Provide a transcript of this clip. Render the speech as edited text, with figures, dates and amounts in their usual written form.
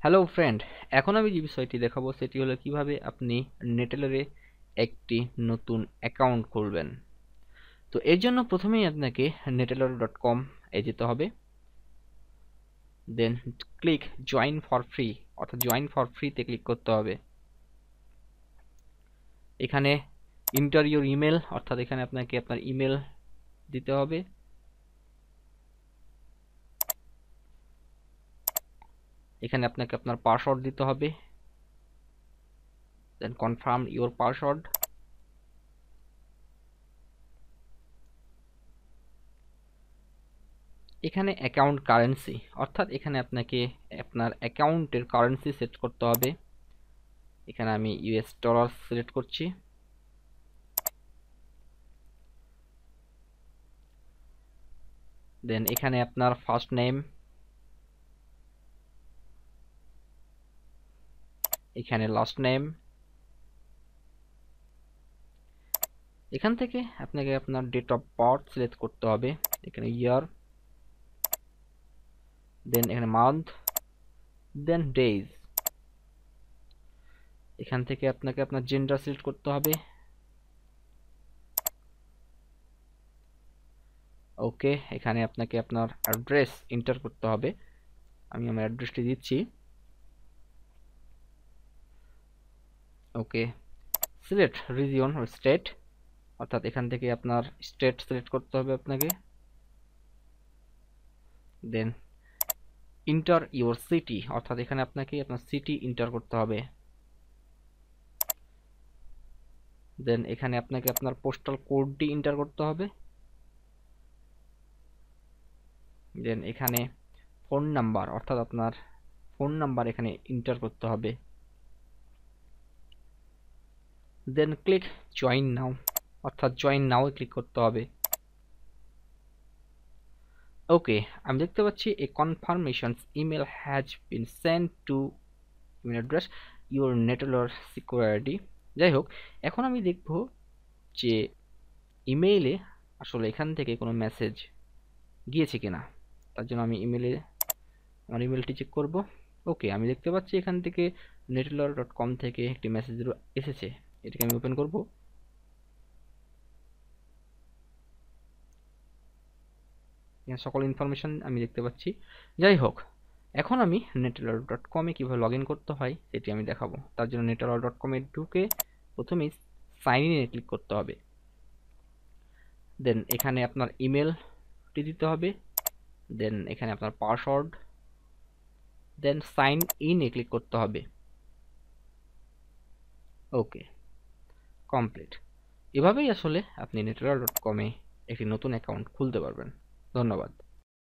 Hello friend, এখন আমি যে বিষয়টি দেখাবো সেটি হলো কিভাবে আপনি নেটেলরে একটি নতুন অ্যাকাউন্ট খুলবেন। তো এর জন্য প্রথমেই আপনাকে neteller.com এ যেতে হবে। দেন ক্লিক জয়েন ফর ফ্রি অর্থাৎ জয়েন ফর ফ্রিতে ক্লিক করতে হবে। এখানে ইন্টার ইউর ইমেল অর্থাৎ এখানে আপনাকে আপনার ইমেল দিতে হবে। এখানে আপনাকে আপনার পাসওয়ার্ড দিতে হবে। দেন কনফার্ম ইউর পাসওয়ার্ড। এখানে অ্যাকাউন্ট কারেন্সি অর্থাৎ এখানে আপনাকে আপনার অ্যাকাউন্টের কারেন্সি সেট করতে হবে। এখানে আমি ইউএস ডলার সিলেক্ট করছি। দেন এখানে আপনার ফার্স্ট নেম, এখানে লাস্ট নেম। এখান থেকে আপনাকে আপনার ডেট অফ বার্থ সিলেক্ট করতে হবে। এখানে ইয়ার, দেন এখানে মান্থ, দেন ডেজ। এখান থেকে আপনাকে আপনার জেন্ডার সিলেক্ট করতে হবে। ওকে, এখানে আপনাকে আপনার অ্যাড্রেস এন্টার করতে হবে। আমি আমার অ্যাড্রেসটি দিচ্ছি। ওকে, সিলেক্ট রিজিয়ন or স্টেট অর্থাৎ এখান থেকে আপনার স্টেট সিলেক্ট করতে হবে আপনাকে। দেন ইন্টার ইউর সিটি অর্থাৎ এখানে আপনাকে আপনার সিটি এন্টার করতে হবে। দেন এখানে আপনাকে আপনার পোস্টাল কোডটি এন্টার করতে হবে। দেন এখানে ফোন নাম্বার অর্থাৎ আপনার ফোন নাম্বার এখানে এন্টার করতে হবে। দেন ক্লিক জয়েন নাও অর্থাৎ জয়েন নাও এ ক্লিক করতে হবে। ওকে, আমি দেখতে পাচ্ছি a confirmations email has been sent to email address your Neteller security. যাই হোক, এখন আমি দেখব যে ইমেইলে আসলে এখান থেকে কোনো মেসেজ গিয়েছে কিনা। তার জন্য আমি আমার ইমেলটি চেক করব। ওকে, আমি দেখতে পাচ্ছি এখান থেকে neteller.com থেকে একটি মেসেজ এসেছে। এটাকে আমি ওপেন করব। এখানে সকল ইনফরমেশন আমি দেখতে পাচ্ছি। যাই হোক, এখন আমি neteller.com এ কীভাবে লগ ইন করতে হয় সেটি আমি দেখাবো। তার জন্য neteller.com এ ঢুকে প্রথমেই সাইন ইনে ক্লিক করতে হবে। দেন এখানে আপনার ইমেলটি দিতে হবে। দেন এখানে আপনার পাসওয়ার্ড, দেন সাইন ইন এ ক্লিক করতে হবে। Okay, complete. এভাবেই আসলে আপনি neteller.com এ একটি নতুন অ্যাকাউন্ট খুলতে পারবেন। ধন্যবাদ।